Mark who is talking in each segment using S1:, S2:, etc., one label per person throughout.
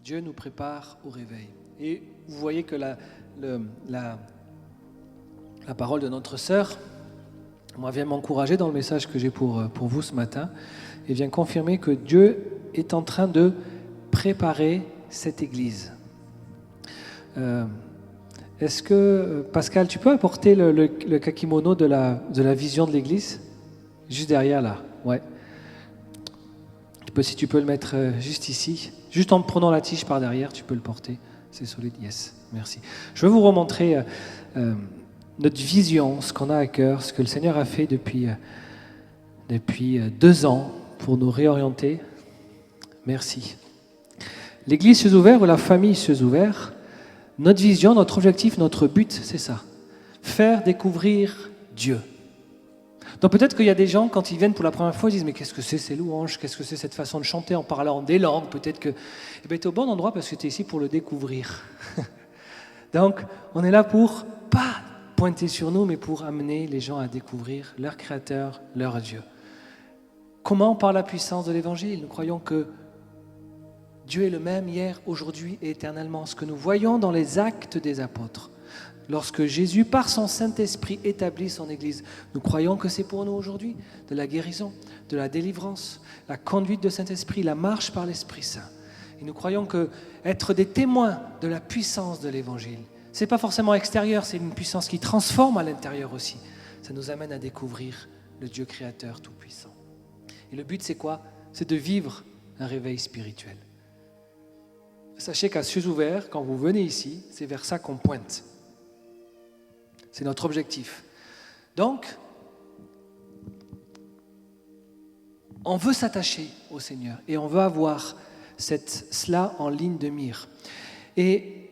S1: Dieu nous prépare au réveil. Et vous voyez que la parole de notre sœur, moi, vient m'encourager dans le message que j'ai pour vous ce matin et vient confirmer que Dieu est en train de préparer cette Église. Est-ce que, Pascal, tu peux apporter le kakimono de la vision de l'Église? Juste derrière là, ouais. Si tu peux le mettre juste ici, juste en prenant la tige par derrière, tu peux le porter. C'est solide, yes, merci. Je veux vous remontrer notre vision, ce qu'on a à cœur, ce que le Seigneur a fait depuis 2 ans pour nous réorienter. Merci. L'Église Cieux ouverts ou la famille Cieux ouverts, notre vision, notre objectif, notre but, c'est ça. Faire découvrir Dieu. Donc peut-être qu'il y a des gens, quand ils viennent pour la première fois, ils disent « Mais qu'est-ce que c'est ces louanges? Qu'est-ce que c'est cette façon de chanter en parlant des langues ?» Peut-être que tu es au bon endroit parce que tu es ici pour le découvrir. Donc, on est là pour, pas pointer sur nous, mais pour amener les gens à découvrir leur Créateur, leur Dieu. Comment? Par la puissance de l'Évangile. Nous croyons que Dieu est le même hier, aujourd'hui et éternellement. Ce que nous voyons dans les actes des apôtres. Lorsque Jésus, par son Saint-Esprit, établit son Église, nous croyons que c'est pour nous aujourd'hui de la guérison, de la délivrance, la conduite de Saint-Esprit, la marche par l'Esprit Saint. Et nous croyons que être des témoins de la puissance de l'Évangile, ce n'est pas forcément extérieur, c'est une puissance qui transforme à l'intérieur aussi. Ça nous amène à découvrir le Dieu créateur tout-puissant. Et le but, c'est quoi? C'est de vivre un réveil spirituel. Sachez qu'à Cieux ouverts, quand vous venez ici, c'est vers ça qu'on pointe. C'est notre objectif. Donc, on veut s'attacher au Seigneur et on veut avoir cela en ligne de mire. Et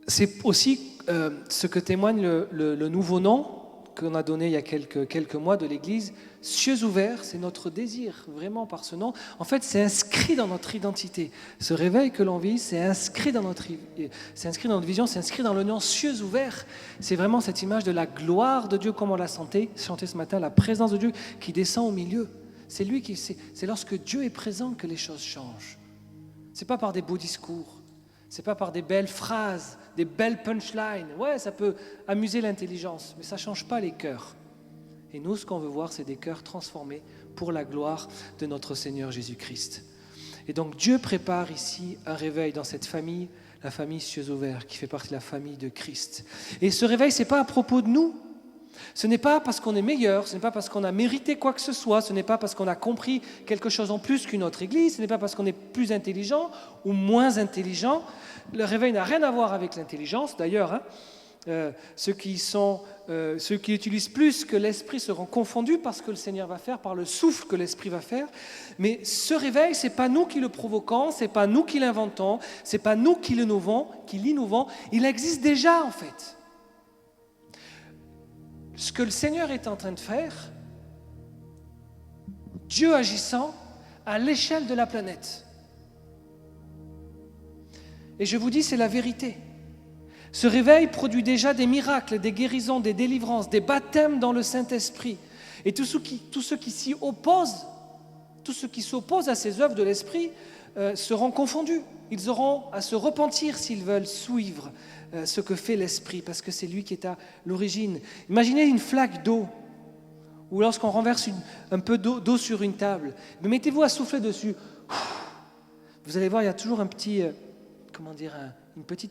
S1: c'est aussi ce que témoigne le nouveau nom qu'on a donné il y a quelques mois de l'Église. Cieux ouverts, c'est notre désir, vraiment par ce nom. En fait, c'est inscrit dans notre identité. Ce réveil que l'on vit, c'est inscrit dans notre vision, c'est inscrit dans le nom cieux ouverts. C'est vraiment cette image de la gloire de Dieu, comme on l'a chanté ce matin, la présence de Dieu qui descend au milieu. C'est lorsque Dieu est présent que les choses changent. C'est pas par des beaux discours, c'est pas par des belles phrases, des belles punchlines. Ouais, ça peut amuser l'intelligence, mais ça change pas les cœurs. Et nous, ce qu'on veut voir, c'est des cœurs transformés pour la gloire de notre Seigneur Jésus-Christ. Et donc, Dieu prépare ici un réveil dans cette famille, la famille Cieux ouverts, qui fait partie de la famille de Christ. Et ce réveil, ce n'est pas à propos de nous. Ce n'est pas parce qu'on est meilleur, ce n'est pas parce qu'on a mérité quoi que ce soit, ce n'est pas parce qu'on a compris quelque chose en plus qu'une autre église, ce n'est pas parce qu'on est plus intelligent ou moins intelligent. Le réveil n'a rien à voir avec l'intelligence, d'ailleurs. Ceux qui utilisent plus que l'esprit seront confondus par ce que le Seigneur va faire, par le souffle que l'esprit va faire. Mais ce réveil, ce n'est pas nous qui le provoquons, ce n'est pas nous qui l'inventons, ce n'est pas nous qui l'innovons, il existe déjà en fait. Ce que le Seigneur est en train de faire, Dieu agissant à l'échelle de la planète. Et je vous dis, c'est la vérité. Ce réveil produit déjà des miracles, des guérisons, des délivrances, des baptêmes dans le Saint-Esprit. Et tous ceux qui s'y opposent, tous ceux qui s'opposent à ces œuvres de l'Esprit seront confondus. Ils auront à se repentir s'ils veulent suivre ce que fait l'Esprit, parce que c'est lui qui est à l'origine. Imaginez une flaque d'eau, ou lorsqu'on renverse un peu d'eau sur une table. Mais mettez-vous à souffler dessus. Vous allez voir, il y a toujours une petite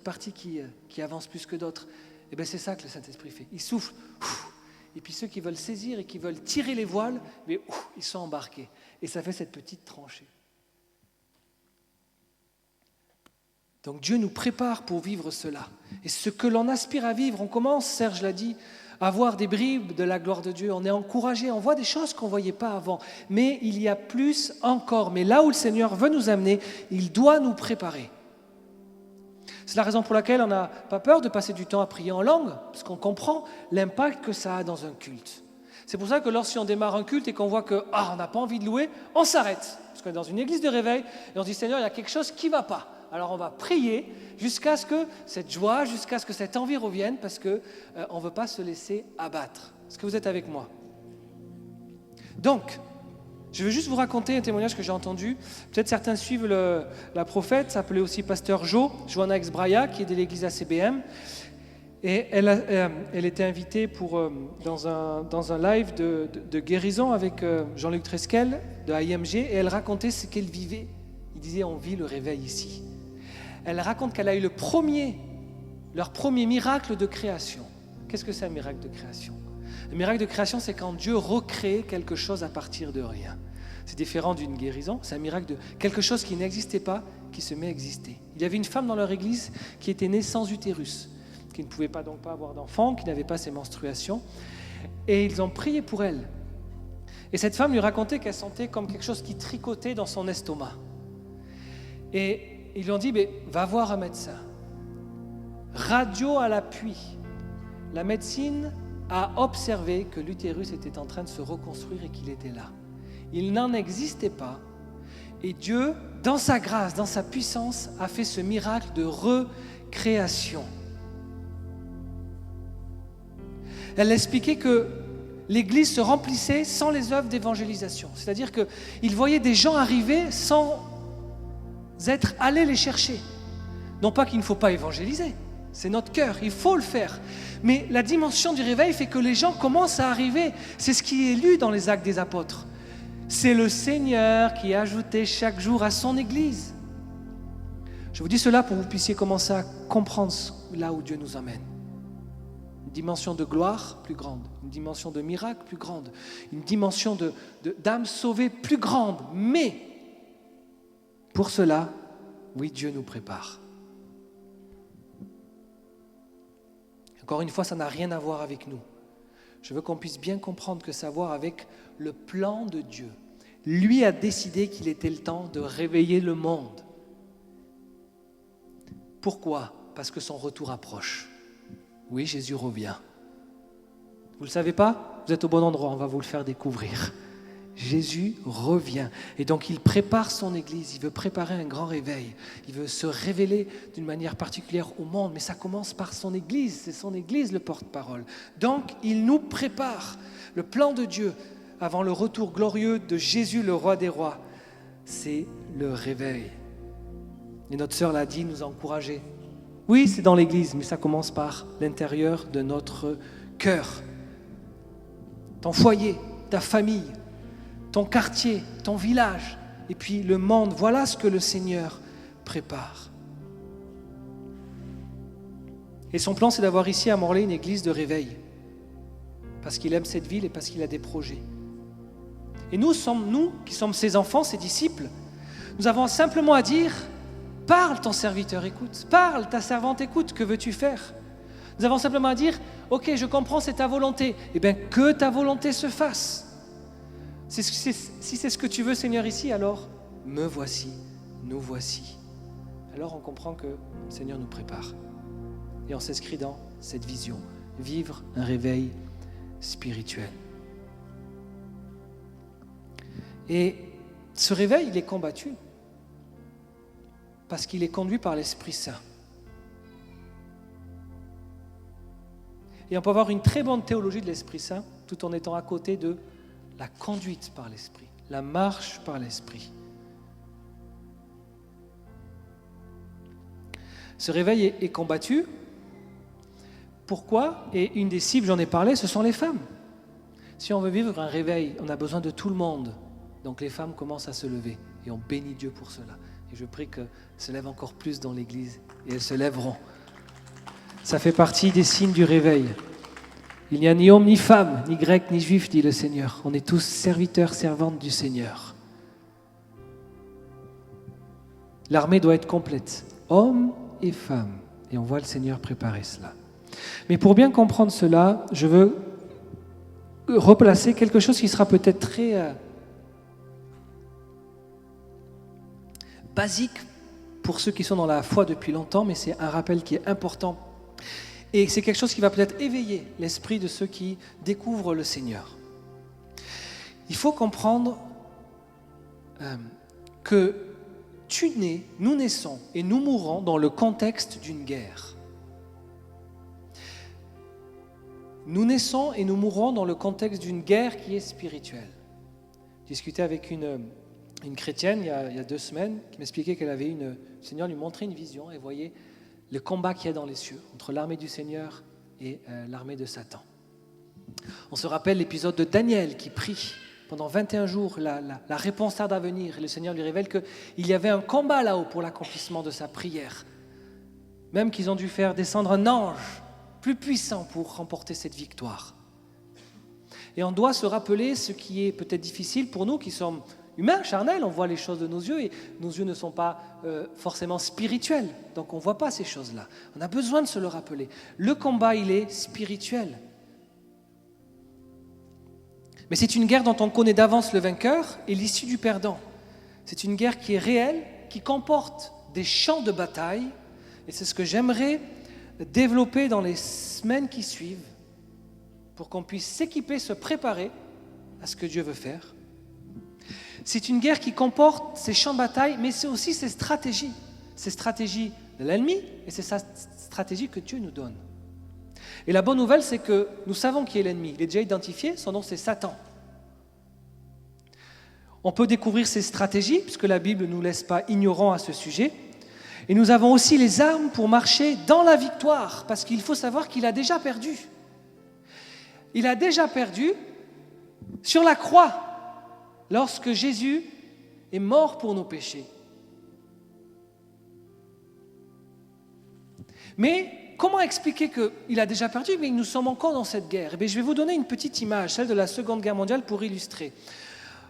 S1: partie qui avance plus que d'autres. Et bien c'est ça que le Saint-Esprit fait. Il souffle. Et puis ceux qui veulent saisir et qui veulent tirer les voiles, mais ils sont embarqués. Et ça fait cette petite tranchée. Donc Dieu nous prépare pour vivre cela. Et ce que l'on aspire à vivre, on commence, Serge l'a dit, à voir des bribes de la gloire de Dieu. On est encouragé, on voit des choses qu'on ne voyait pas avant. Mais il y a plus encore. Mais là où le Seigneur veut nous amener, il doit nous préparer. C'est la raison pour laquelle on n'a pas peur de passer du temps à prier en langue, parce qu'on comprend l'impact que ça a dans un culte. C'est pour ça que lorsqu'on démarre un culte et qu'on voit qu'on n'a pas envie de louer, on s'arrête. Parce qu'on est dans une église de réveil et on se dit « Seigneur, il y a quelque chose qui ne va pas ». Alors on va prier jusqu'à ce que cette joie, jusqu'à ce que cette envie revienne, parce qu'on ne veut pas se laisser abattre. Est-ce que vous êtes avec moi? Donc, Je veux juste vous raconter un témoignage que j'ai entendu. Peut-être certains suivent la prophète, s'appelait aussi pasteur Joanna Exbraya, qui est de l'église ACBM. Et elle était invitée dans un live de guérison avec Jean-Luc Tresquel de IMG, et elle racontait ce qu'elle vivait. Il disait, on vit le réveil ici. Elle raconte qu'elle a eu leur premier miracle de création. Qu'est-ce que c'est un miracle de création ? Le miracle de création, c'est quand Dieu recrée quelque chose à partir de rien. C'est différent d'une guérison, c'est un miracle de quelque chose qui n'existait pas, qui se met à exister. Il y avait une femme dans leur église qui était née sans utérus, qui ne pouvait donc pas avoir d'enfant, qui n'avait pas ses menstruations. Et ils ont prié pour elle. Et cette femme lui racontait qu'elle sentait comme quelque chose qui tricotait dans son estomac. Et ils lui ont dit, va voir un médecin. Radio à l'appui. La médecine a observé que l'utérus était en train de se reconstruire et qu'il était là. Il n'en existait pas. Et Dieu, dans sa grâce, dans sa puissance, a fait ce miracle de recréation. Elle expliquait que l'Église se remplissait sans les œuvres d'évangélisation. C'est-à-dire qu'il voyait des gens arriver sans être allés les chercher. Non pas qu'il ne faut pas évangéliser, c'est notre cœur, il faut le faire. Mais la dimension du réveil fait que les gens commencent à arriver. C'est ce qui est lu dans les Actes des Apôtres. C'est le Seigneur qui ajoutait chaque jour à son Église. Je vous dis cela pour que vous puissiez commencer à comprendre là où Dieu nous emmène. Une dimension de gloire plus grande, une dimension de miracle plus grande, une dimension d'âme sauvée plus grande. Mais pour cela, oui, Dieu nous prépare. Encore une fois, ça n'a rien à voir avec nous. Je veux qu'on puisse bien comprendre que ça a à voir avec le plan de Dieu. Lui a décidé qu'il était le temps de réveiller le monde. Pourquoi ? Parce que son retour approche. Oui, Jésus revient. Vous ne le savez pas ? Vous êtes au bon endroit, on va vous le faire découvrir. Jésus revient. Et donc il prépare son Église, il veut préparer un grand réveil. Il veut se révéler d'une manière particulière au monde, mais ça commence par son Église, c'est son Église le porte-parole. Donc il nous prépare. Le plan de Dieu avant le retour glorieux de Jésus, le roi des rois, c'est le réveil. Et notre sœur l'a dit, nous a encouragés. Oui, c'est dans l'Église, mais ça commence par l'intérieur de notre cœur. Ton foyer, ta famille, ton quartier, ton village, et puis le monde. Voilà ce que le Seigneur prépare. Et son plan, c'est d'avoir ici à Morlaix une église de réveil. Parce qu'il aime cette ville et parce qu'il a des projets. Et nous qui sommes ses enfants, ses disciples, nous avons simplement à dire, parle, ton serviteur écoute, parle, ta servante écoute, que veux-tu faire ? Nous avons simplement à dire, ok, je comprends, c'est ta volonté. Eh bien, que ta volonté se fasse. Si c'est ce que tu veux, Seigneur, ici, alors me voici, nous voici. Alors on comprend que le Seigneur nous prépare. Et on s'inscrit dans cette vision, vivre un réveil spirituel. Et ce réveil, il est combattu parce qu'il est conduit par l'Esprit Saint. Et on peut avoir une très bonne théologie de l'Esprit Saint tout en étant à côté de la conduite par l'Esprit, la marche par l'Esprit. Ce réveil est combattu. Pourquoi ? Et une des cibles, j'en ai parlé, ce sont les femmes. Si on veut vivre un réveil, on a besoin de tout le monde. Donc les femmes commencent à se lever et on bénit Dieu pour cela. Et je prie qu'elles se lèvent encore plus dans l'Église et elles se lèveront. Ça fait partie des signes du réveil. Il n'y a ni homme, ni femme, ni grec, ni juif, dit le Seigneur. On est tous serviteurs, servantes du Seigneur. L'armée doit être complète, hommes et femmes. Et on voit le Seigneur préparer cela. Mais pour bien comprendre cela, je veux replacer quelque chose qui sera peut-être très basique pour ceux qui sont dans la foi depuis longtemps, mais c'est un rappel qui est important. Et c'est quelque chose qui va peut-être éveiller l'esprit de ceux qui découvrent le Seigneur. Il faut comprendre que nous naissons et nous mourons dans le contexte d'une guerre. Nous naissons et nous mourons dans le contexte d'une guerre qui est spirituelle. Je discutais avec une chrétienne il y a 2 semaines qui m'expliquait qu'elle avait le Seigneur lui montrait une vision et voyait le combat qu'il y a dans les cieux entre l'armée du Seigneur et l'armée de Satan. On se rappelle l'épisode de Daniel qui prie pendant 21 jours, la réponse tarde à venir et le Seigneur lui révèle qu'il y avait un combat là-haut pour l'accomplissement de sa prière. Même qu'ils ont dû faire descendre un ange plus puissant pour remporter cette victoire. Et on doit se rappeler ce qui est peut-être difficile pour nous qui sommes humains, charnels, on voit les choses de nos yeux et nos yeux ne sont pas forcément spirituels, donc on ne voit pas ces choses-là. On a besoin de se le rappeler. Le combat, il est spirituel. Mais c'est une guerre dont on connaît d'avance le vainqueur et l'issue du perdant. C'est une guerre qui est réelle, qui comporte des champs de bataille et c'est ce que j'aimerais développer dans les semaines qui suivent pour qu'on puisse s'équiper, se préparer à ce que Dieu veut faire. C'est une guerre qui comporte ces champs de bataille, mais c'est aussi ses stratégies de l'ennemi et c'est sa stratégie que Dieu nous donne. Et la bonne nouvelle, c'est que nous savons qui est l'ennemi. Il est déjà identifié, son nom c'est Satan. On peut découvrir ses stratégies, puisque la Bible ne nous laisse pas ignorants à ce sujet. Et nous avons aussi les armes pour marcher dans la victoire, parce qu'il faut savoir qu'il a déjà perdu. Il a déjà perdu sur la croix, lorsque Jésus est mort pour nos péchés. Mais comment expliquer qu'il a déjà perdu, mais nous sommes encore dans cette guerre? Je vais vous donner une petite image, celle de la Seconde Guerre mondiale, pour illustrer.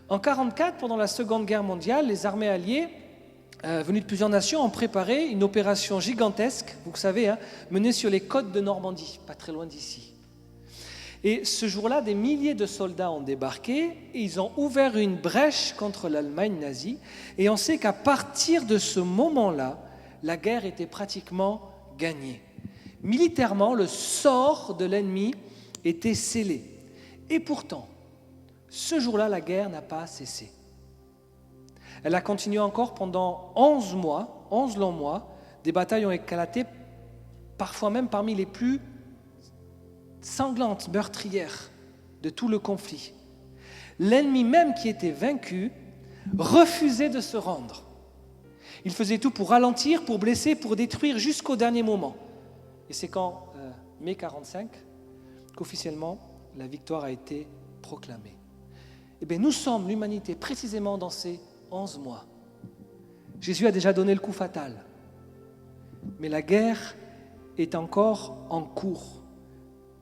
S1: En 1944, pendant la Seconde Guerre mondiale, les armées alliées, venues de plusieurs nations, ont préparé une opération gigantesque, vous savez, menée sur les côtes de Normandie, pas très loin d'ici. Et ce jour-là, des milliers de soldats ont débarqué et ils ont ouvert une brèche contre l'Allemagne nazie. Et on sait qu'à partir de ce moment-là, la guerre était pratiquement gagnée. Militairement, le sort de l'ennemi était scellé. Et pourtant, ce jour-là, la guerre n'a pas cessé. Elle a continué encore pendant 11 longs mois. Des batailles ont éclaté, parfois même parmi les plus sanglantes, meurtrières de tout le conflit. L'ennemi même qui était vaincu refusait de se rendre. Il faisait tout pour ralentir, pour blesser, pour détruire jusqu'au dernier moment. Et c'est qu'en mai 1945 qu'officiellement la victoire a été proclamée. Eh bien, nous sommes l'humanité précisément dans ces 11 mois. Jésus a déjà donné le coup fatal. Mais la guerre est encore en cours.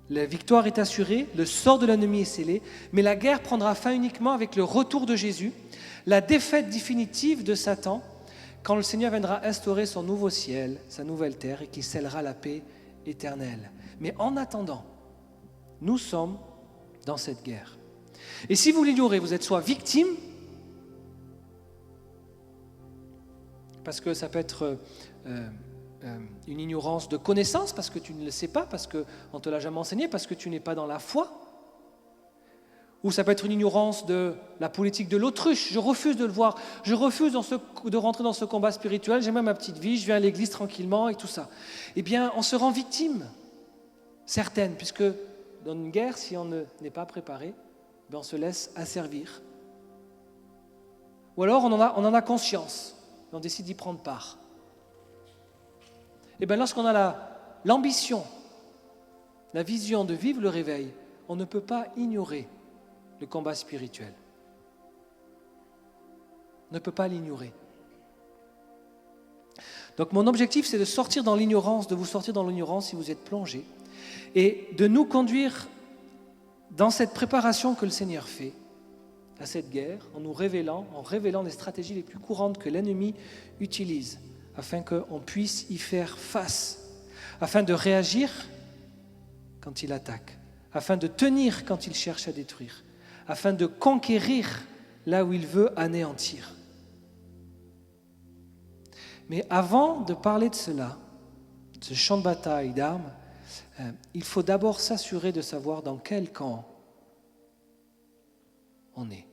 S1: La victoire est assurée, le sort de l'ennemi est scellé, mais la guerre prendra fin uniquement avec le retour de Jésus, la défaite définitive de Satan, quand le Seigneur viendra instaurer son nouveau ciel, sa nouvelle terre, et qu'il scellera la paix éternelle. Mais en attendant, nous sommes dans cette guerre. Et si vous l'ignorez, vous êtes soit victime, parce que ça peut être une ignorance de connaissance, parce que tu ne le sais pas, parce qu'on ne te l'a jamais enseigné, parce que tu n'es pas dans la foi, ou ça peut être une ignorance de la politique de l'autruche. Je refuse de le voir, je refuse de rentrer dans ce combat spirituel, j'ai même ma petite vie, je viens à l'église tranquillement et tout ça. Eh bien, on se rend victime, certaines, puisque dans une guerre, si on n'est pas préparé, on se laisse asservir. Ou alors on en a conscience, et on décide d'y prendre part. Et bien lorsqu'on a l'ambition, la vision de vivre le réveil, on ne peut pas ignorer le combat spirituel. On ne peut pas l'ignorer. Donc mon objectif, c'est de sortir dans l'ignorance, de vous sortir dans l'ignorance si vous êtes plongé, et de nous conduire dans cette préparation que le Seigneur fait à cette guerre, en révélant les stratégies les plus courantes que l'ennemi utilise, afin qu'on puisse y faire face, afin de réagir quand il attaque, afin de tenir quand il cherche à détruire, afin de conquérir là où il veut anéantir. Mais avant de parler de cela, de ce champ de bataille d'armes, il faut d'abord s'assurer de savoir dans quel camp on est.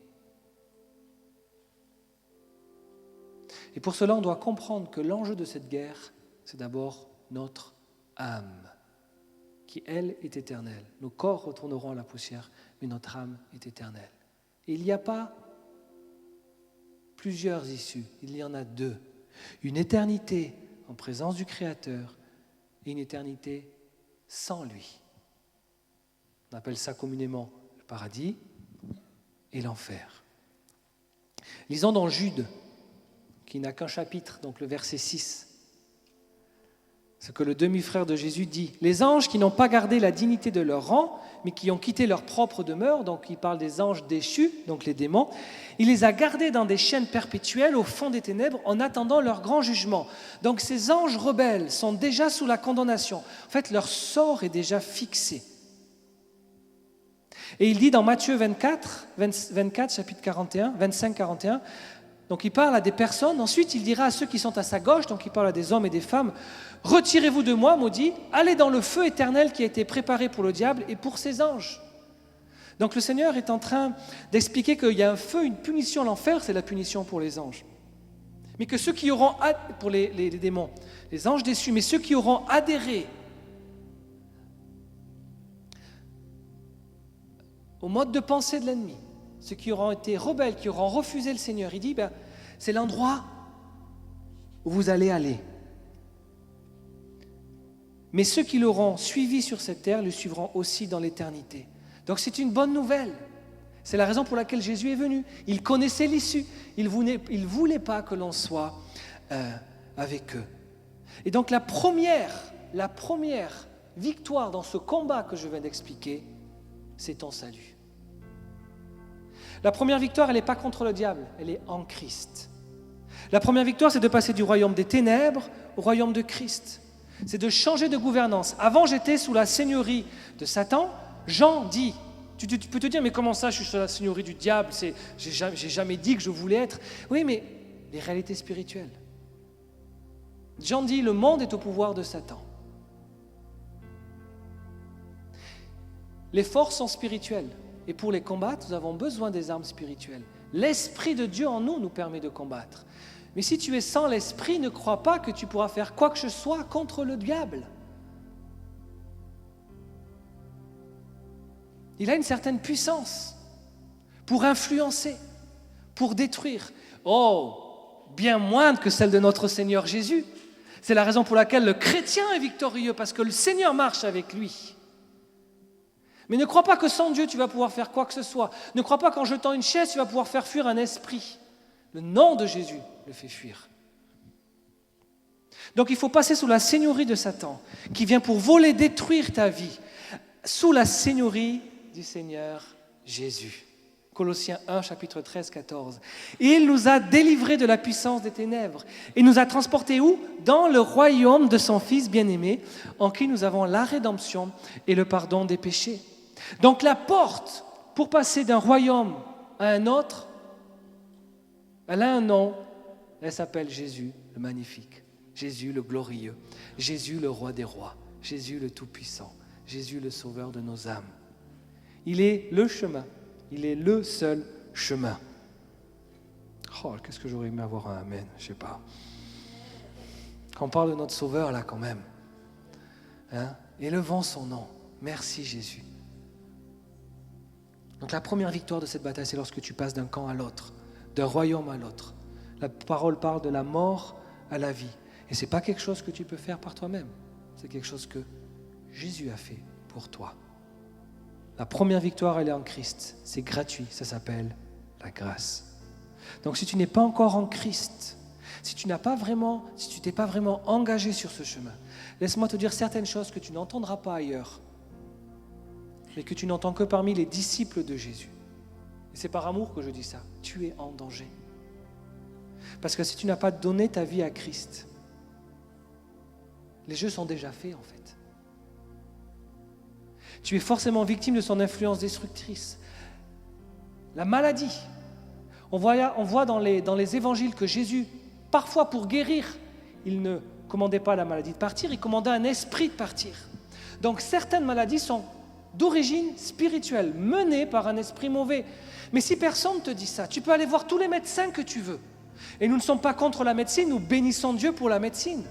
S1: Et pour cela, on doit comprendre que l'enjeu de cette guerre, c'est d'abord notre âme, qui, elle, est éternelle. Nos corps retourneront à la poussière, mais notre âme est éternelle. Et il n'y a pas plusieurs issues, il y en a deux. Une éternité en présence du Créateur et une éternité sans lui. On appelle ça communément le paradis et l'enfer. Lisons dans Jude, qui n'a qu'un chapitre, donc le verset 6. Ce que le demi-frère de Jésus dit. Les anges qui n'ont pas gardé la dignité de leur rang, mais qui ont quitté leur propre demeure, donc il parle des anges déchus, donc les démons, il les a gardés dans des chaînes perpétuelles au fond des ténèbres en attendant leur grand jugement. Donc ces anges rebelles sont déjà sous la condamnation. En fait, leur sort est déjà fixé. Et il dit dans Matthieu 24, chapitre 41, 25-41, donc il parle à des personnes, ensuite il dira à ceux qui sont à sa gauche, donc il parle à des hommes et des femmes, « Retirez-vous de moi, maudits, allez dans le feu éternel qui a été préparé pour le diable et pour ses anges. » Donc le Seigneur est en train d'expliquer qu'il y a un feu, une punition, l'enfer, c'est la punition pour les anges. Mais que ceux qui auront, pour les démons, les anges déçus, mais ceux qui auront adhéré au mode de pensée de l'ennemi, ceux qui auront été rebelles, qui auront refusé le Seigneur, il dit, c'est l'endroit où vous allez aller. Mais ceux qui l'auront suivi sur cette terre le suivront aussi dans l'éternité. Donc c'est une bonne nouvelle. C'est la raison pour laquelle Jésus est venu. Il connaissait l'issue. Il ne voulait pas que l'on soit avec eux. Et donc la première victoire dans ce combat que je viens d'expliquer, c'est ton salut. La première victoire, elle n'est pas contre le diable, elle est en Christ. La première victoire, c'est de passer du royaume des ténèbres au royaume de Christ. C'est de changer de gouvernance. Avant, j'étais sous la seigneurie de Satan. Jean dit, tu peux te dire, mais comment ça, je suis sous la seigneurie du diable, j'ai jamais dit que je voulais être. Oui, mais les réalités spirituelles. Jean dit, le monde est au pouvoir de Satan. Les forces sont spirituelles. Et pour les combattre, nous avons besoin des armes spirituelles. L'Esprit de Dieu en nous permet de combattre. Mais si tu es sans l'Esprit, ne crois pas que tu pourras faire quoi que ce soit contre le diable. Il a une certaine puissance pour influencer, pour détruire. Oh, bien moindre que celle de notre Seigneur Jésus. C'est la raison pour laquelle le chrétien est victorieux, parce que le Seigneur marche avec lui. Mais ne crois pas que sans Dieu, tu vas pouvoir faire quoi que ce soit. Ne crois pas qu'en jetant une chaise, tu vas pouvoir faire fuir un esprit. Le nom de Jésus le fait fuir. Donc il faut passer sous la seigneurie de Satan, qui vient pour voler, détruire ta vie, sous la seigneurie du Seigneur Jésus. Colossiens 1, chapitre 13, 14. Et il nous a délivrés de la puissance des ténèbres et nous a transportés où ? Dans le royaume de son Fils bien-aimé, en qui nous avons la rédemption et le pardon des péchés. Donc la porte pour passer d'un royaume à un autre, elle a un nom, elle s'appelle Jésus le magnifique, Jésus le glorieux, Jésus le roi des rois, Jésus le tout-puissant, Jésus le sauveur de nos âmes. Il est le chemin, il est le seul chemin. Oh, qu'est-ce que j'aurais aimé avoir un amen, je ne sais pas. Quand on parle de notre sauveur là quand même, hein, élevons son nom, merci Jésus. Donc la première victoire de cette bataille, c'est lorsque tu passes d'un camp à l'autre, d'un royaume à l'autre. La parole parle de la mort à la vie. Et ce n'est pas quelque chose que tu peux faire par toi-même. C'est quelque chose que Jésus a fait pour toi. La première victoire, elle est en Christ. C'est gratuit, ça s'appelle la grâce. Donc si tu n'es pas encore en Christ, si tu t'es pas vraiment engagé sur ce chemin, laisse-moi te dire certaines choses que tu n'entendras pas ailleurs, mais que tu n'entends que parmi les disciples de Jésus. Et c'est par amour que je dis ça. Tu es en danger. Parce que si tu n'as pas donné ta vie à Christ, les jeux sont déjà faits en fait. Tu es forcément victime de son influence destructrice. La maladie. On voit dans les évangiles que Jésus, parfois pour guérir, il ne commandait pas à la maladie de partir, il commandait à un esprit de partir. Donc certaines maladies sont d'origine spirituelle, menées par un esprit mauvais. Mais si personne ne te dit ça, tu peux aller voir tous les médecins que tu veux. Et nous ne sommes pas contre la médecine, nous bénissons Dieu pour la médecine.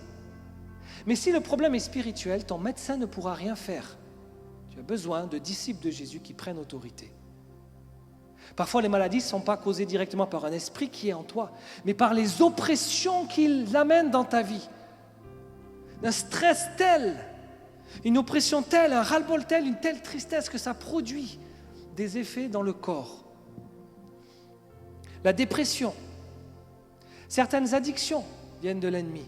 S1: Mais si le problème est spirituel, ton médecin ne pourra rien faire. Tu as besoin de disciples de Jésus qui prennent autorité. Parfois, les maladies ne sont pas causées directement par un esprit qui est en toi, mais par les oppressions qu'il amène dans ta vie. Un stress tel, une oppression telle, un ras-le-bol tel, une telle tristesse que ça produit des effets dans le corps. La dépression, certaines addictions viennent de l'ennemi.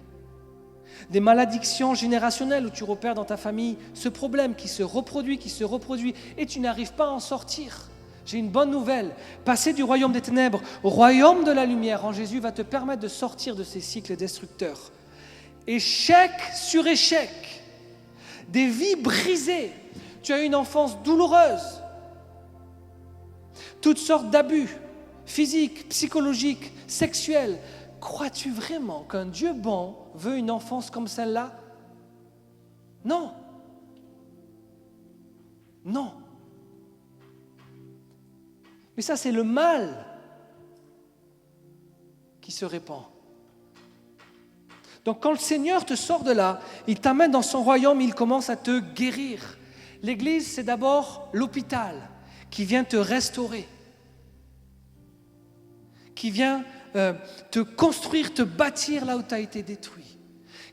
S1: Des malédictions générationnelles où tu repères dans ta famille ce problème qui se reproduit et tu n'arrives pas à en sortir. J'ai une bonne nouvelle. Passer du royaume des ténèbres au royaume de la lumière en Jésus va te permettre de sortir de ces cycles destructeurs. Échec sur échec, des vies brisées. Tu as eu une enfance douloureuse. Toutes sortes d'abus physiques, psychologiques, sexuels. Crois-tu vraiment qu'un Dieu bon veut une enfance comme celle-là? Non. Non. Mais ça, c'est le mal qui se répand. Donc quand le Seigneur te sort de là, il t'amène dans son royaume, il commence à te guérir. L'Église, c'est d'abord l'hôpital qui vient te restaurer, qui vient te construire, te bâtir là où tu as été détruit,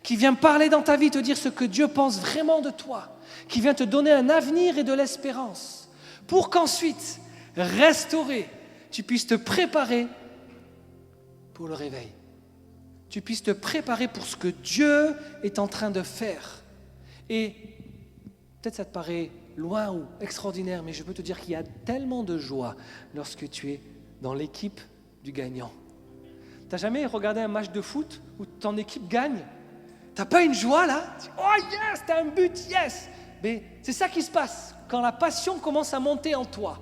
S1: qui vient parler dans ta vie, te dire ce que Dieu pense vraiment de toi, qui vient te donner un avenir et de l'espérance, pour qu'ensuite, restauré, tu puisses te préparer pour le réveil. Tu puisses te préparer pour ce que Dieu est en train de faire. Et peut-être ça te paraît loin ou extraordinaire, mais je peux te dire qu'il y a tellement de joie lorsque tu es dans l'équipe du gagnant. Tu n'as jamais regardé un match de foot où ton équipe gagne? Tu n'as pas une joie là? Oh yes, tu as un but, yes! Mais c'est ça qui se passe quand la passion commence à monter en toi.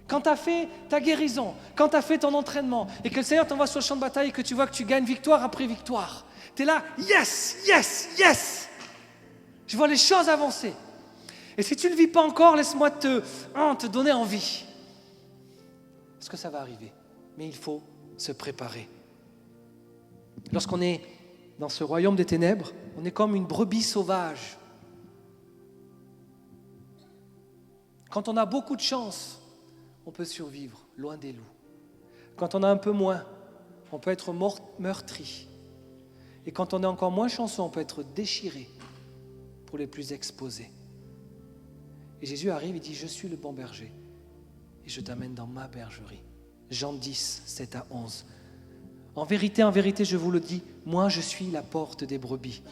S1: Quand tu as fait ta guérison, quand tu as fait ton entraînement et que le Seigneur t'envoie sur le champ de bataille et que tu vois que tu gagnes victoire après victoire, tu es là, yes, yes, yes! Je vois les choses avancer. Et si tu ne le vis pas encore, laisse-moi te donner envie. Parce que ça va arriver. Mais il faut se préparer. Lorsqu'on est dans ce royaume des ténèbres, on est comme une brebis sauvage. Quand on a beaucoup de chance, on peut survivre loin des loups. Quand on a un peu moins, on peut être meurtri. Et quand on est encore moins chanceux, on peut être déchiré pour les plus exposés. Et Jésus arrive et dit, je suis le bon berger et je t'amène dans ma bergerie. Jean 10, 7 à 11. En vérité, je vous le dis, moi je suis la porte des brebis.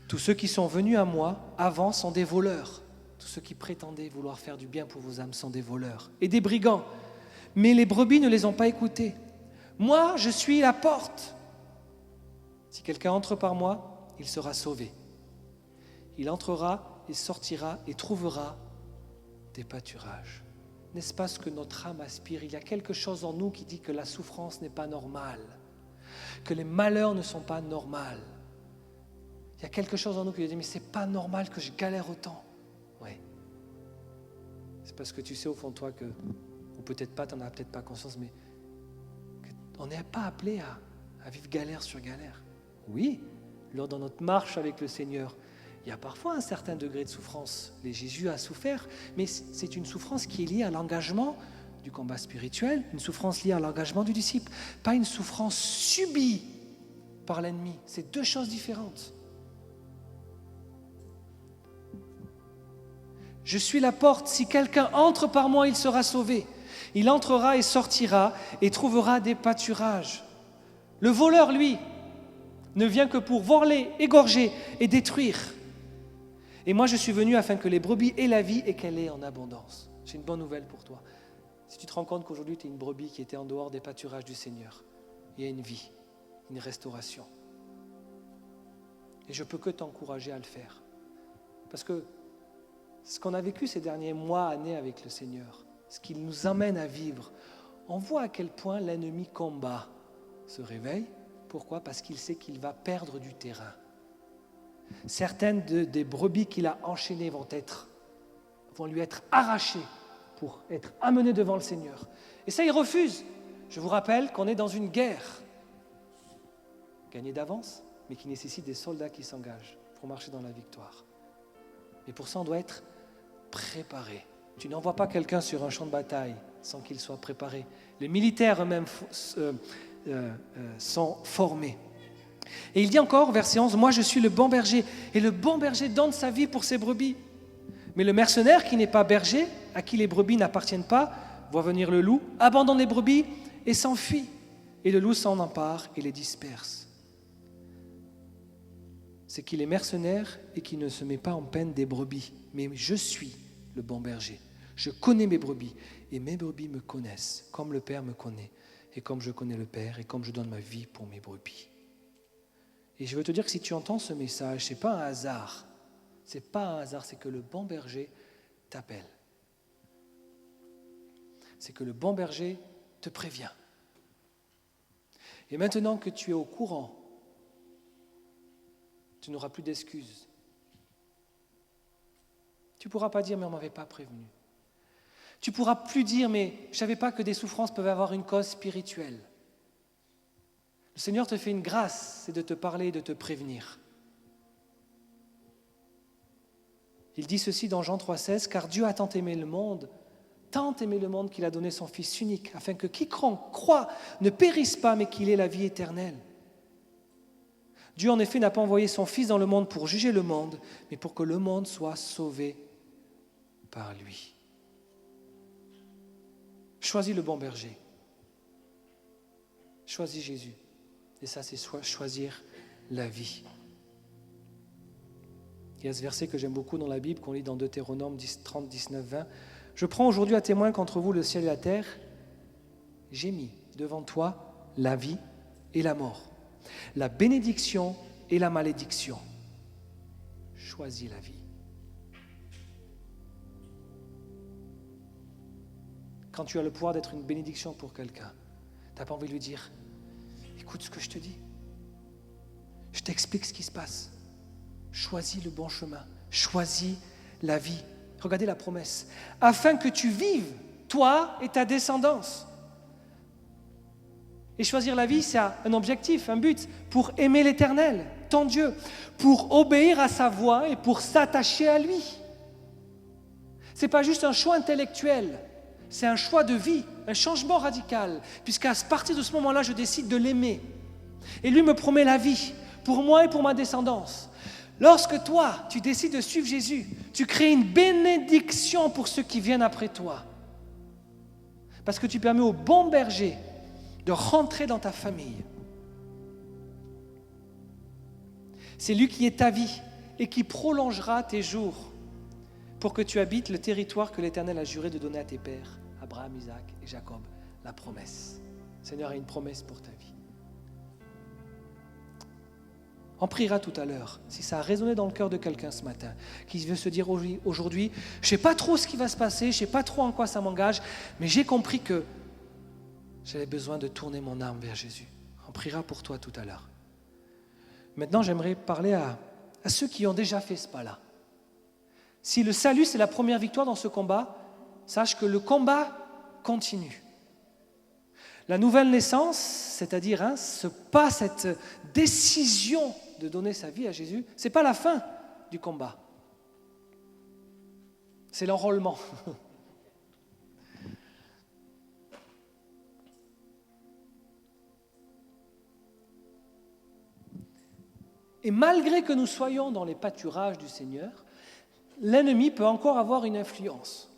S1: Tous ceux qui sont venus à moi avant sont des voleurs. Tous ceux qui prétendaient vouloir faire du bien pour vos âmes sont des voleurs et des brigands. Mais les brebis ne les ont pas écoutés. Moi, je suis la porte. Si quelqu'un entre par moi, il sera sauvé. Il entrera et sortira et trouvera des pâturages. N'est-ce pas ce que notre âme aspire? Il y a quelque chose en nous qui dit que la souffrance n'est pas normale, que les malheurs ne sont pas normaux. Il y a quelque chose en nous qui dit, mais c'est pas normal que je galère autant. Oui. C'est parce que tu sais au fond de toi que, ou peut-être pas, tu n'en as peut-être pas conscience, mais on n'est pas appelé à vivre galère sur galère. Oui, lors de notre marche avec le Seigneur, il y a parfois un certain degré de souffrance. Jésus a souffert, mais c'est une souffrance qui est liée à l'engagement du combat spirituel, une souffrance liée à l'engagement du disciple, pas une souffrance subie par l'ennemi. C'est deux choses différentes. Je suis la porte, si quelqu'un entre par moi, il sera sauvé. Il entrera et sortira et trouvera des pâturages. Le voleur, lui, ne vient que pour voler, égorger et détruire. Et moi, je suis venu afin que les brebis aient la vie et qu'elle ait en abondance. J'ai une bonne nouvelle pour toi. Si tu te rends compte qu'aujourd'hui, tu es une brebis qui était en dehors des pâturages du Seigneur, il y a une vie, une restauration. Et je ne peux que t'encourager à le faire. Parce que ce qu'on a vécu ces derniers mois, années avec le Seigneur, ce qu'il nous amène à vivre, on voit à quel point l'ennemi combat se réveille. Pourquoi? Parce qu'il sait qu'il va perdre du terrain. Certaines des brebis qu'il a enchaînées vont lui être arrachées pour être amenées devant le Seigneur. Et ça, il refuse. Je vous rappelle qu'on est dans une guerre gagnée d'avance, mais qui nécessite des soldats qui s'engagent pour marcher dans la victoire. Et pour ça, on doit être préparé. Tu n'envoies pas quelqu'un sur un champ de bataille sans qu'il soit préparé. Les militaires eux-mêmes sont formés. Et il dit encore, verset 11, « Moi je suis le bon berger, et le bon berger donne sa vie pour ses brebis. Mais le mercenaire qui n'est pas berger, à qui les brebis n'appartiennent pas, voit venir le loup, abandonne les brebis et s'enfuit. Et le loup s'en empare et les disperse. » C'est qu'il est mercenaire et qu'il ne se met pas en peine des brebis. Mais je suis le bon berger. Je connais mes brebis et mes brebis me connaissent, comme le Père me connaît et comme je connais le Père et comme je donne ma vie pour mes brebis. Et je veux te dire que si tu entends ce message, ce n'est pas un hasard. Ce n'est pas un hasard, c'est que le bon berger t'appelle. C'est que le bon berger te prévient. Et maintenant que tu es au courant, tu n'auras plus d'excuses. Tu ne pourras pas dire « mais on ne m'avait pas prévenu ». Tu ne pourras plus dire « mais je ne savais pas que des souffrances peuvent avoir une cause spirituelle ». Le Seigneur te fait une grâce, c'est de te parler et de te prévenir. Il dit ceci dans Jean 3,16 « Car Dieu a tant aimé le monde qu'il a donné son Fils unique, afin que quiconque croit ne périsse pas, mais qu'il ait la vie éternelle. Dieu en effet n'a pas envoyé son Fils dans le monde pour juger le monde, mais pour que le monde soit sauvé par lui. » Choisis le bon berger. Choisis Jésus. Et ça, c'est choisir la vie. Il y a ce verset que j'aime beaucoup dans la Bible, qu'on lit dans Deutéronome 30, 19, 20. « Je prends aujourd'hui à témoin qu'entre vous, le ciel et la terre, j'ai mis devant toi la vie et la mort, la bénédiction et la malédiction. Choisis la vie. » Quand tu as le pouvoir d'être une bénédiction pour quelqu'un, tu n'as pas envie de lui dire « Écoute ce que je te dis. Je t'explique ce qui se passe. Choisis le bon chemin. Choisis la vie. » Regardez la promesse. « Afin que tu vives, toi et ta descendance. » Et choisir la vie, c'est un objectif, un but, pour aimer l'Éternel, ton Dieu, pour obéir à sa voix et pour s'attacher à lui. Ce n'est pas juste un choix intellectuel. C'est un choix de vie, un changement radical, puisqu'à partir de ce moment-là, je décide de l'aimer. Et lui me promet la vie, pour moi et pour ma descendance. Lorsque toi, tu décides de suivre Jésus, tu crées une bénédiction pour ceux qui viennent après toi. Parce que tu permets au bon berger de rentrer dans ta famille. C'est lui qui est ta vie et qui prolongera tes jours pour que tu habites le territoire que l'Éternel a juré de donner à tes pères, Abraham, Isaac et Jacob, la promesse. Le Seigneur a une promesse pour ta vie. On priera tout à l'heure, si ça a résonné dans le cœur de quelqu'un ce matin, qui veut se dire aujourd'hui, je ne sais pas trop ce qui va se passer, je ne sais pas trop en quoi ça m'engage, mais j'ai compris que j'avais besoin de tourner mon âme vers Jésus. On priera pour toi tout à l'heure. Maintenant, j'aimerais parler à ceux qui ont déjà fait ce pas-là. Si le salut, c'est la première victoire dans ce combat, sache que le combat continue. La nouvelle naissance, c'est-à-dire ce pas, cette décision de donner sa vie à Jésus, ce n'est pas la fin du combat. C'est l'enrôlement. Et malgré que nous soyons dans les pâturages du Seigneur, l'ennemi peut encore avoir une influence.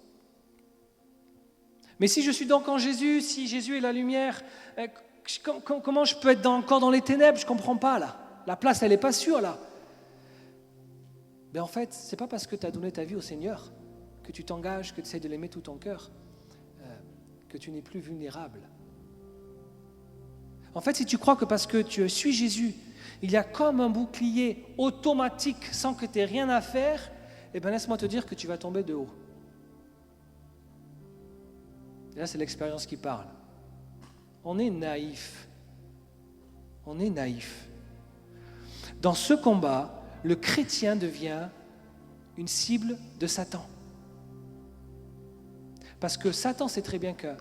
S1: Mais si je suis donc en Jésus, si Jésus est la lumière, comment je peux être encore dans les ténèbres? Je ne comprends pas là. La place, elle n'est pas sûre là. Mais en fait, ce n'est pas parce que tu as donné ta vie au Seigneur, que tu t'engages, que tu essaies de l'aimer tout ton cœur, que tu n'es plus vulnérable. En fait, si tu crois que parce que tu suis Jésus, il y a comme un bouclier automatique sans que tu aies rien à faire, eh bien laisse-moi te dire que tu vas tomber de haut. Et là, c'est l'expérience qui parle. On est naïf. On est naïf. Dans ce combat, le chrétien devient une cible de Satan. Parce que Satan sait très bien qu'un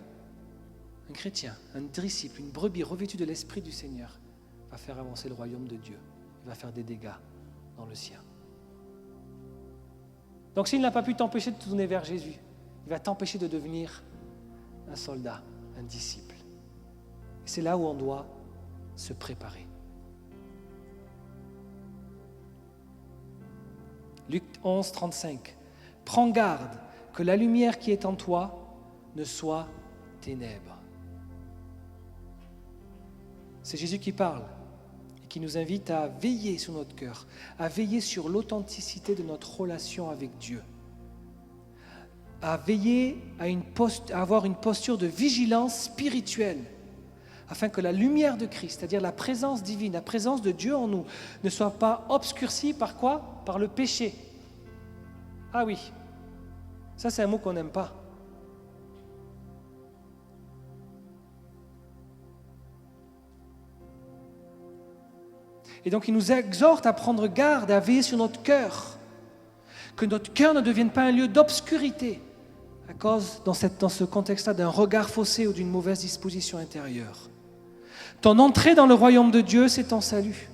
S1: chrétien, un disciple, une brebis revêtue de l'Esprit du Seigneur va faire avancer le royaume de Dieu. Il va faire des dégâts dans le sien. Donc s'il n'a pas pu t'empêcher de te tourner vers Jésus, il va t'empêcher de devenir un soldat, un disciple. Et c'est là où on doit se préparer. Luc 11, 35. Prends garde que la lumière qui est en toi ne soit ténèbres. C'est Jésus qui parle et qui nous invite à veiller sur notre cœur, à veiller sur l'authenticité de notre relation avec Dieu, à veiller à avoir une posture de vigilance spirituelle, afin que la lumière de Christ, c'est-à-dire la présence divine, la présence de Dieu en nous, ne soit pas obscurcie par quoi ? Par le péché. Ah oui, ça c'est un mot qu'on n'aime pas. Et donc il nous exhorte à prendre garde, à veiller sur notre cœur, que notre cœur ne devienne pas un lieu d'obscurité à cause, dans ce contexte-là, d'un regard faussé ou d'une mauvaise disposition intérieure. Ton entrée dans le royaume de Dieu, c'est ton salut.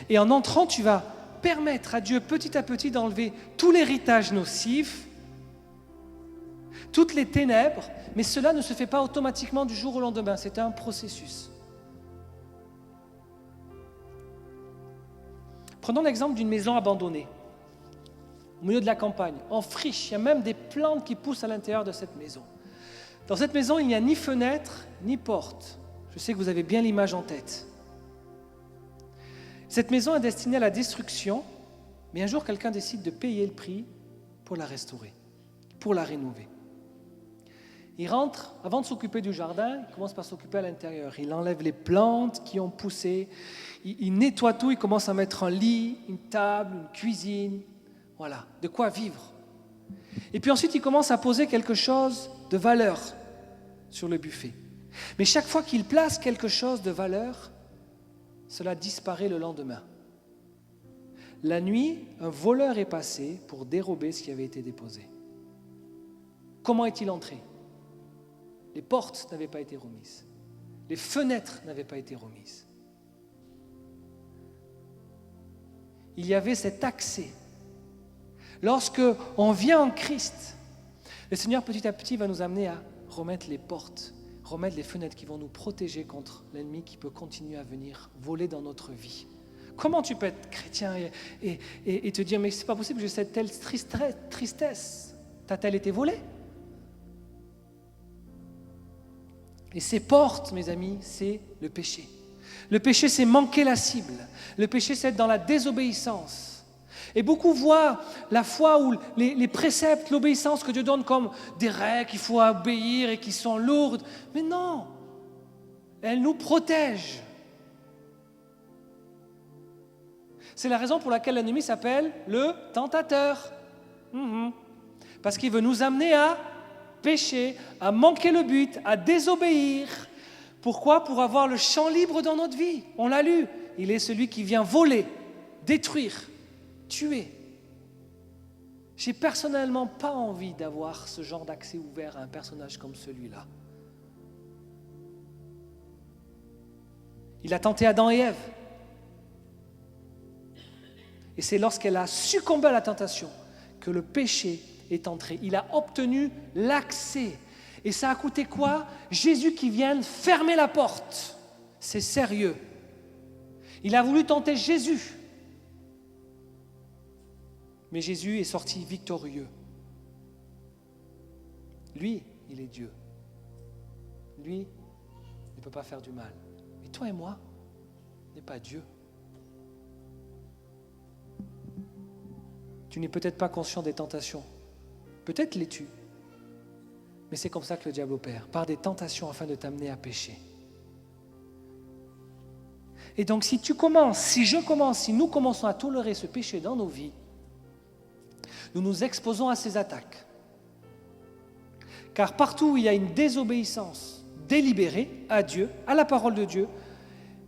S1: Et en entrant, tu vas permettre à Dieu petit à petit d'enlever tout l'héritage nocif, toutes les ténèbres, mais cela ne se fait pas automatiquement du jour au lendemain, c'est un processus. Prenons l'exemple d'une maison abandonnée, au milieu de la campagne, en friche. Il y a même des plantes qui poussent à l'intérieur de cette maison. Dans cette maison, il n'y a ni fenêtre, ni porte. Je sais que vous avez bien l'image en tête. Cette maison est destinée à la destruction, mais un jour, quelqu'un décide de payer le prix pour la restaurer, pour la rénover. Il rentre, avant de s'occuper du jardin, il commence par s'occuper à l'intérieur. Il enlève les plantes qui ont poussé, il nettoie tout, il commence à mettre un lit, une table, une cuisine, voilà, de quoi vivre. Et puis ensuite, il commence à poser quelque chose de valeur sur le buffet. Mais chaque fois qu'il place quelque chose de valeur, cela disparaît le lendemain. La nuit, un voleur est passé pour dérober ce qui avait été déposé. Comment est-il entré ? Les portes n'avaient pas été remises. Les fenêtres n'avaient pas été remises. Il y avait cet accès. Lorsque on vient en Christ, le Seigneur petit à petit va nous amener à remettre les portes, remettre les fenêtres qui vont nous protéger contre l'ennemi qui peut continuer à venir voler dans notre vie. Comment tu peux être chrétien et te dire « mais c'est pas possible, j'ai cette telle tristesse. T'a-t-elle été volée ?» Et ces portes, mes amis, c'est le péché. Le péché, c'est manquer la cible. Le péché, c'est être dans la désobéissance. Et beaucoup voient la foi ou les préceptes, l'obéissance que Dieu donne comme des règles qu'il faut obéir et qui sont lourdes. Mais non, elles nous protègent. C'est la raison pour laquelle l'ennemi s'appelle le tentateur. Parce qu'il veut nous amener à pécher, à manquer le but, à désobéir. Pourquoi ? Pour avoir le champ libre dans notre vie. On l'a lu. Il est celui qui vient voler, détruire, tuer. J'ai personnellement pas envie d'avoir ce genre d'accès ouvert à un personnage comme celui-là. Il a tenté Adam et Ève. Et c'est lorsqu'elle a succombé à la tentation que le péché est entré. Il a obtenu l'accès. Et ça a coûté quoi ? Jésus qui vient fermer la porte. C'est sérieux. Il a voulu tenter Jésus. Mais Jésus est sorti victorieux. Lui, il est Dieu. Lui, il ne peut pas faire du mal. Mais toi et moi, on n'est pas Dieu. Tu n'es peut-être pas conscient des tentations. Peut-être l'es-tu. Mais c'est comme ça que le diable opère, par des tentations afin de t'amener à pécher. Et donc si nous commençons à tolérer ce péché dans nos vies, nous nous exposons à ces attaques. Car partout où il y a une désobéissance délibérée à Dieu, à la parole de Dieu,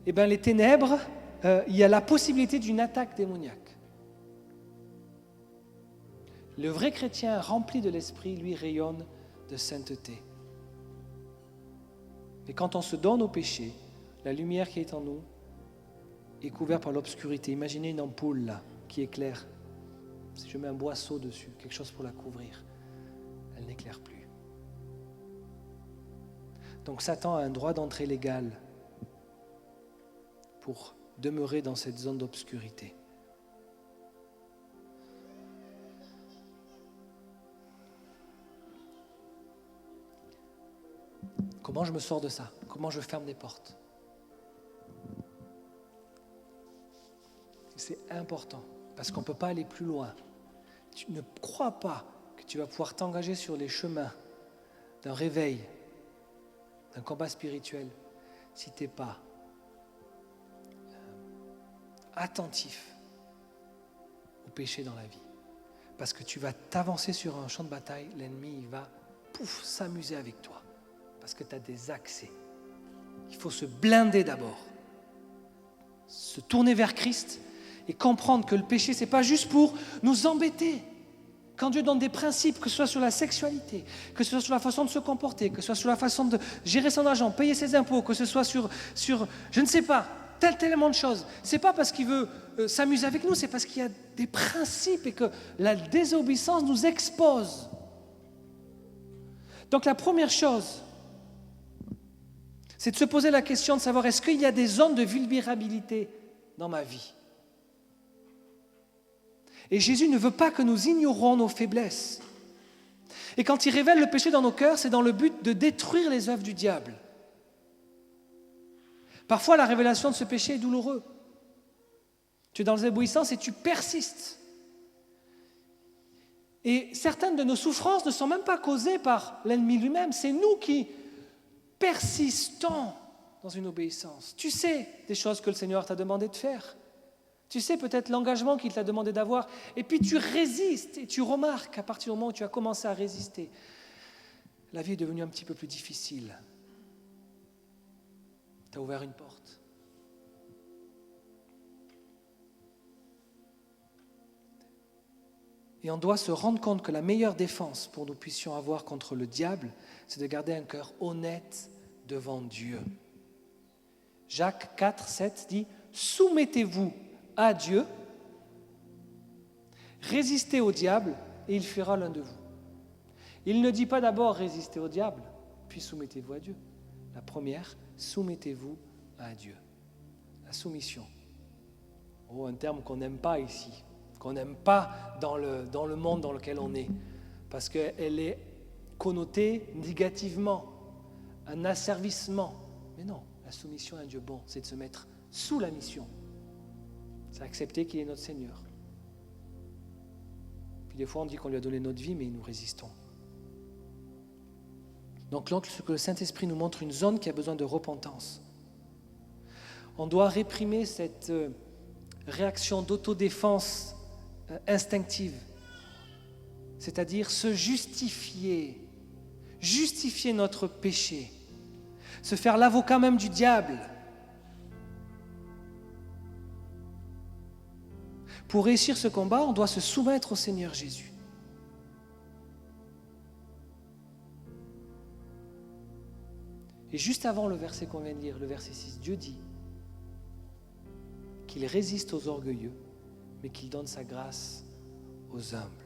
S1: les ténèbres, il y a la possibilité d'une attaque démoniaque. Le vrai chrétien rempli de l'esprit, lui, rayonne de sainteté. Et quand on se donne au péché, la lumière qui est en nous est couverte par l'obscurité. Imaginez une ampoule là, qui éclaire. Si je mets un boisseau dessus, quelque chose pour la couvrir, elle n'éclaire plus. Donc Satan a un droit d'entrée légal pour demeurer dans cette zone d'obscurité. Comment je me sors de ça? Comment je ferme des portes? C'est important, parce qu'on ne peut pas aller plus loin. Tu ne crois pas que tu vas pouvoir t'engager sur les chemins d'un réveil, d'un combat spirituel, si tu n'es pas attentif au péché dans la vie. Parce que tu vas t'avancer sur un champ de bataille, l'ennemi il va s'amuser avec toi. Parce que tu as des accès. Il faut se blinder d'abord. Se tourner vers Christ et comprendre que le péché, ce n'est pas juste pour nous embêter. Quand Dieu donne des principes, que ce soit sur la sexualité, que ce soit sur la façon de se comporter, que ce soit sur la façon de gérer son argent, payer ses impôts, que ce soit sur je ne sais pas, tellement de choses. Ce n'est pas parce qu'il veut s'amuser avec nous, c'est parce qu'il y a des principes et que la désobéissance nous expose. Donc la première chose, c'est de se poser la question de savoir est-ce qu'il y a des zones de vulnérabilité dans ma vie? Et Jésus ne veut pas que nous ignorions nos faiblesses. Et quand il révèle le péché dans nos cœurs, c'est dans le but de détruire les œuvres du diable. Parfois, la révélation de ce péché est douloureuse. Tu es dans l'obéissance et tu persistes. Et certaines de nos souffrances ne sont même pas causées par l'ennemi lui-même. C'est nous qui persistons dans une obéissance. Tu sais des choses que le Seigneur t'a demandé de faire. Tu sais peut-être l'engagement qu'il t'a demandé d'avoir. Et puis tu résistes et tu remarques qu'à partir du moment où tu as commencé à résister, la vie est devenue un petit peu plus difficile. Tu as ouvert une porte. Et on doit se rendre compte que la meilleure défense pour nous puissions avoir contre le diable, c'est de garder un cœur honnête devant Dieu. Jacques 4, 7 dit « Soumettez-vous à Dieu, résistez au diable et il fuira l'un de vous. » Il ne dit pas d'abord « résistez au diable, puis soumettez-vous à Dieu ». La première, soumettez-vous à Dieu. La soumission. Oh, un terme qu'on n'aime pas ici, qu'on n'aime pas dans le monde dans lequel on est, parce qu'elle est connotée négativement, un asservissement. Mais non, la soumission à un Dieu bon, c'est de se mettre sous la mission. C'est accepter qu'il est notre Seigneur. Puis des fois, on dit qu'on lui a donné notre vie, mais nous résistons. Donc, lorsque le Saint-Esprit nous montre une zone qui a besoin de repentance, on doit réprimer cette réaction d'autodéfense instinctive, c'est-à-dire se justifier notre péché, se faire l'avocat même du diable. Pour réussir ce combat, on doit se soumettre au Seigneur Jésus. Et juste avant le verset qu'on vient de lire, le verset 6, Dieu dit qu'il résiste aux orgueilleux, mais qu'il donne sa grâce aux humbles.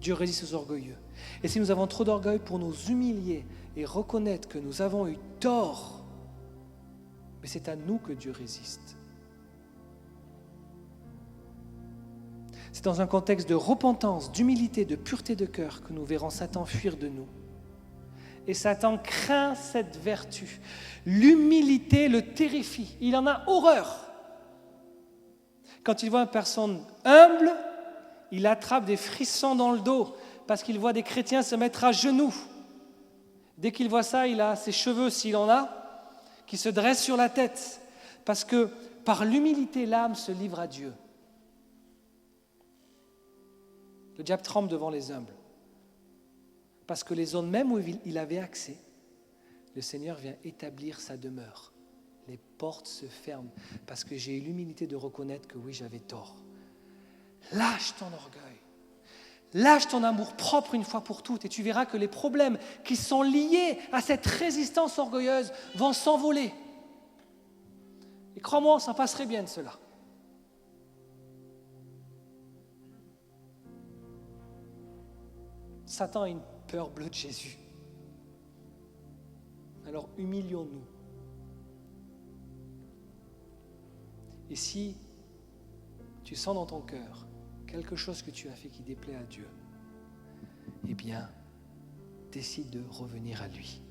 S1: Dieu résiste aux orgueilleux. Et si nous avons trop d'orgueil pour nous humilier et reconnaître que nous avons eu tort, mais c'est à nous que Dieu résiste. C'est dans un contexte de repentance, d'humilité, de pureté de cœur que nous verrons Satan fuir de nous. Et Satan craint cette vertu. L'humilité le terrifie. Il en a horreur. Quand il voit une personne humble, il attrape des frissons dans le dos parce qu'il voit des chrétiens se mettre à genoux. Dès qu'il voit ça, il a ses cheveux, s'il en a, qui se dressent sur la tête. Parce que par l'humilité, l'âme se livre à Dieu. Le diable tremble devant les humbles. Parce que les zones même où il avait accès, le Seigneur vient établir sa demeure. Les portes se ferment parce que j'ai eu l'humilité de reconnaître que oui, j'avais tort. Lâche ton orgueil. Lâche ton amour propre une fois pour toutes et tu verras que les problèmes qui sont liés à cette résistance orgueilleuse vont s'envoler. Et crois-moi, on s'en passerait bien de cela. Satan a une peur bleue de Jésus. Alors humilions-nous. Et si tu sens dans ton cœur quelque chose que tu as fait qui déplaît à Dieu, eh bien, décide de revenir à lui.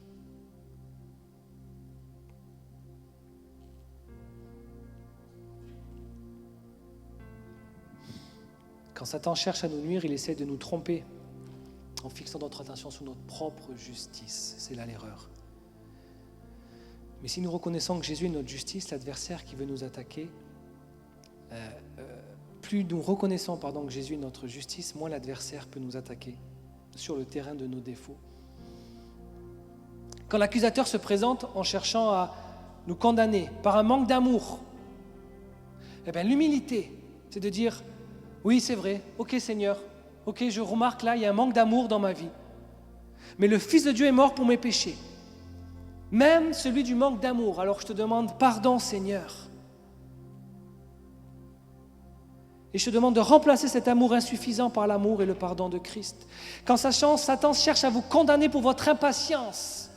S1: Quand Satan cherche à nous nuire, il essaie de nous tromper en fixant notre attention sur notre propre justice. C'est là l'erreur. Mais si nous reconnaissons que Jésus est notre justice, l'adversaire qui veut nous attaquer, plus nous reconnaissons que Jésus est notre justice, moins l'adversaire peut nous attaquer sur le terrain de nos défauts. Quand l'accusateur se présente en cherchant à nous condamner par un manque d'amour, eh bien, l'humilité, c'est de dire « Oui, c'est vrai, ok Seigneur, ok, je remarque là, il y a un manque d'amour dans ma vie. Mais le Fils de Dieu est mort pour mes péchés. Même celui du manque d'amour. Alors je te demande pardon, Seigneur. Et je te demande de remplacer cet amour insuffisant par l'amour et le pardon de Christ. Quand Satan cherche à vous condamner pour votre impatience,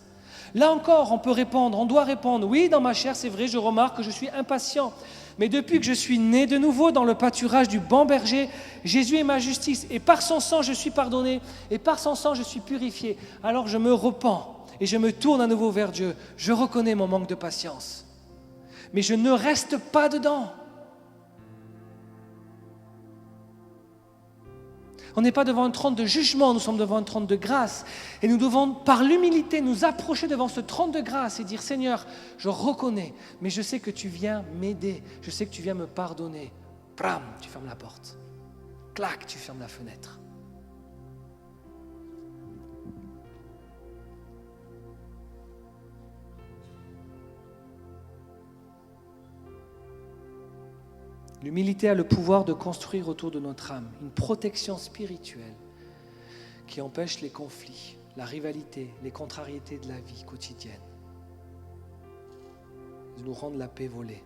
S1: là encore, on peut répondre, on doit répondre. Oui, dans ma chair, c'est vrai, je remarque que je suis impatient. Mais depuis que je suis né de nouveau dans le pâturage du bon berger, Jésus est ma justice. Et par son sang, je suis pardonné. Et par son sang, je suis purifié. Alors je me repens et je me tourne à nouveau vers Dieu. Je reconnais mon manque de patience. Mais je ne reste pas dedans. On n'est pas devant un trône de jugement, nous sommes devant un trône de grâce. Et nous devons, par l'humilité, nous approcher devant ce trône de grâce et dire « Seigneur, je reconnais, mais je sais que tu viens m'aider, je sais que tu viens me pardonner. » Pram, tu fermes la porte. Clac, tu fermes la fenêtre. L'humilité a le pouvoir de construire autour de notre âme une protection spirituelle qui empêche les conflits, la rivalité, les contrariétés de la vie quotidienne, de nous rendre la paix volée.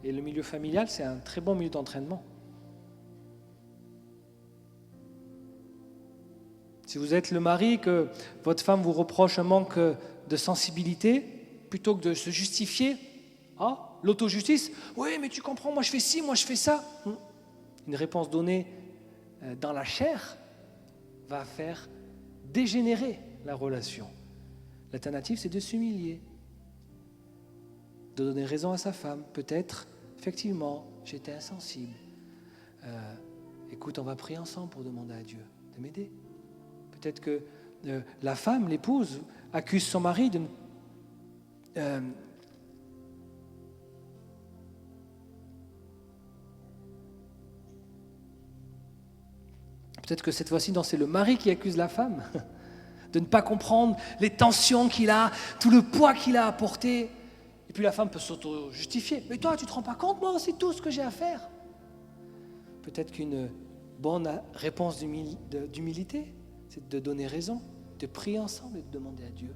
S1: Et le milieu familial, c'est un très bon milieu d'entraînement. Si vous êtes le mari, que votre femme vous reproche un manque de sensibilité, plutôt que de se justifier, l'auto-justice, oui, mais tu comprends, moi je fais ci, moi je fais ça. Une réponse donnée dans la chair va faire dégénérer la relation. L'alternative, c'est de s'humilier, de donner raison à sa femme. Peut-être, effectivement, j'étais insensible. Écoute, on va prier ensemble pour demander à Dieu de m'aider. Peut-être que la femme, l'épouse, accuse son mari de peut-être que cette fois-ci, c'est le mari qui accuse la femme de ne pas comprendre les tensions qu'il a, tout le poids qu'il a apporté. Et puis la femme peut s'auto-justifier. Mais toi, tu ne te rends pas compte, moi aussi, tout ce que j'ai à faire. Peut-être qu'une bonne réponse d'humilité, c'est de donner raison, de prier ensemble et de demander à Dieu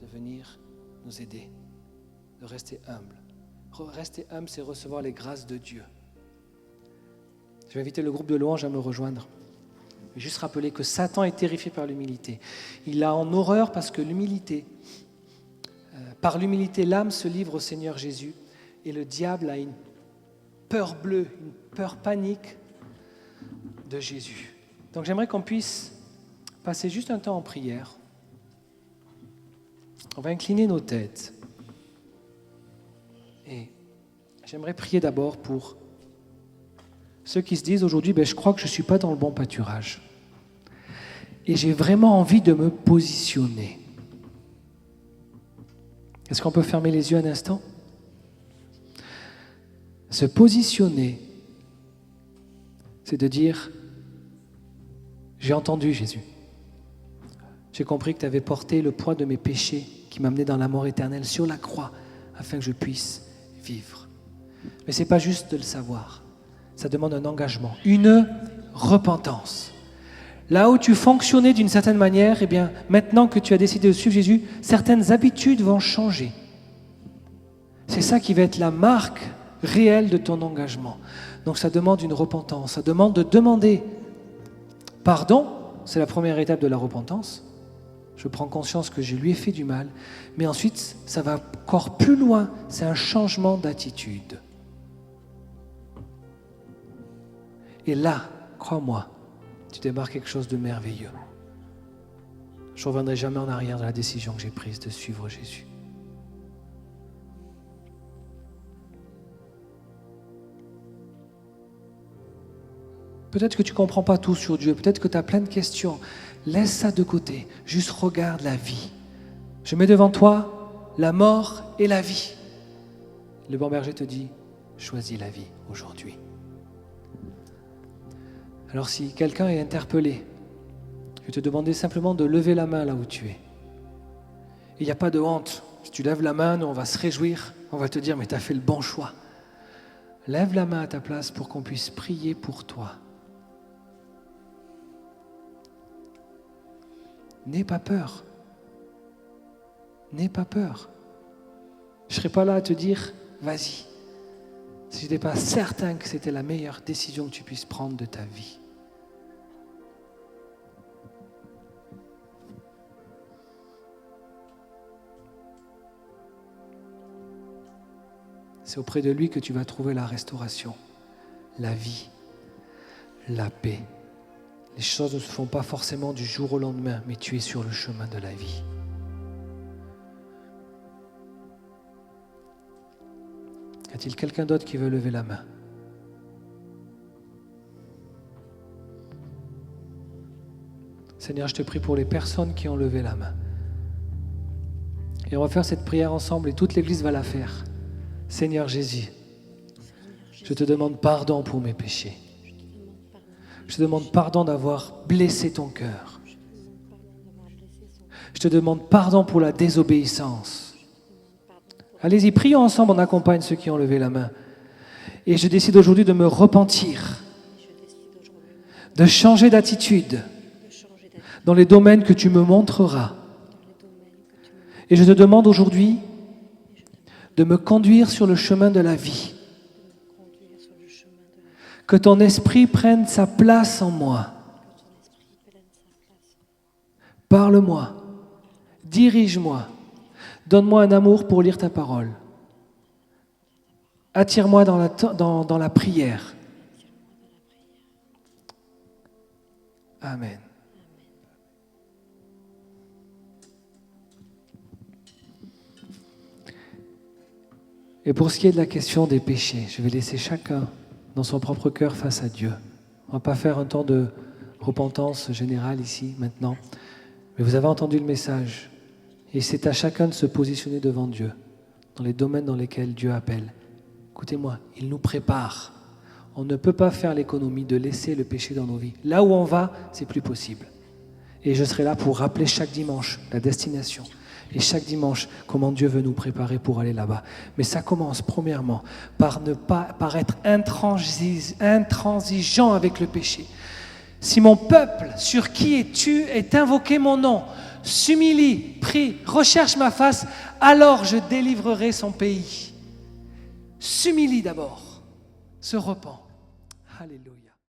S1: de venir nous aider, de rester humble. Rester humble, c'est recevoir les grâces de Dieu. Je vais inviter le groupe de louanges à me rejoindre. Je vais juste rappeler que Satan est terrifié par l'humilité. Il a en horreur parce que par l'humilité, l'âme se livre au Seigneur Jésus et le diable a une peur bleue, une peur panique de Jésus. Donc j'aimerais qu'on puisse passer juste un temps en prière. On va incliner nos têtes. Et j'aimerais prier d'abord pour ceux qui se disent aujourd'hui, je crois que je ne suis pas dans le bon pâturage. Et j'ai vraiment envie de me positionner. Est-ce qu'on peut fermer les yeux un instant ? Se positionner, c'est de dire, j'ai entendu Jésus. J'ai compris que tu avais porté le poids de mes péchés qui m'amenaient dans la mort éternelle sur la croix afin que je puisse vivre. Mais ce n'est pas juste de le savoir. Ça demande un engagement, une repentance. Là où tu fonctionnais d'une certaine manière, maintenant que tu as décidé de suivre Jésus, certaines habitudes vont changer. C'est ça qui va être la marque réelle de ton engagement. Donc ça demande une repentance, ça demande de demander pardon, c'est la première étape de la repentance. je prends conscience que je lui ai fait du mal, mais ensuite, ça va encore plus loin, c'est un changement d'attitude. Et là, crois-moi, tu démarres quelque chose de merveilleux. Je ne reviendrai jamais en arrière de la décision que j'ai prise de suivre Jésus. Peut-être que tu ne comprends pas tout sur Dieu, peut-être que tu as plein de questions. Laisse ça de côté, juste regarde la vie. Je mets devant toi la mort et la vie. Le bon berger te dit, choisis la vie aujourd'hui. Alors si quelqu'un est interpellé, je vais te demander simplement de lever la main là où tu es. Il n'y a pas de honte. Si tu lèves la main, nous on va se réjouir, on va te dire, mais tu as fait le bon choix. Lève la main à ta place pour qu'on puisse prier pour toi. N'aie pas peur. N'aie pas peur. Je ne serai pas là à te dire, vas-y. Si je n'étais pas certain que c'était la meilleure décision que tu puisses prendre de ta vie. C'est auprès de lui que tu vas trouver la restauration, la vie, la paix. Les choses ne se font pas forcément du jour au lendemain, mais tu es sur le chemin de la vie. Y a-t-il quelqu'un d'autre qui veut lever la main? Seigneur, je te prie pour les personnes qui ont levé la main. Et on va faire cette prière ensemble et toute l'Église va la faire. Seigneur Jésus, je te demande pardon pour mes péchés. Je te demande pardon d'avoir blessé ton cœur. Je te demande pardon pour la désobéissance. Allez-y, prions ensemble, on accompagne ceux qui ont levé la main. Et je décide aujourd'hui de me repentir, de changer d'attitude dans les domaines que tu me montreras. Et je te demande aujourd'hui de me conduire sur le chemin de la vie. Que ton esprit prenne sa place en moi. Parle-moi, dirige-moi, donne-moi un amour pour lire ta parole. Attire-moi dans la prière. Amen. Et pour ce qui est de la question des péchés, je vais laisser chacun dans son propre cœur face à Dieu. On ne va pas faire un temps de repentance générale ici, maintenant. Mais vous avez entendu le message. Et c'est à chacun de se positionner devant Dieu, dans les domaines dans lesquels Dieu appelle. Écoutez-moi, il nous prépare. On ne peut pas faire l'économie de laisser le péché dans nos vies. Là où on va, c'est plus possible. Et je serai là pour rappeler chaque dimanche la destination. Et chaque dimanche, comment Dieu veut nous préparer pour aller là-bas. Mais ça commence, premièrement, par être intransigeant avec le péché. Si mon peuple, sur qui es-tu, est invoqué mon nom, s'humilie, prie, recherche ma face, alors je délivrerai son pays. S'humilie d'abord, se repent. Alléluia.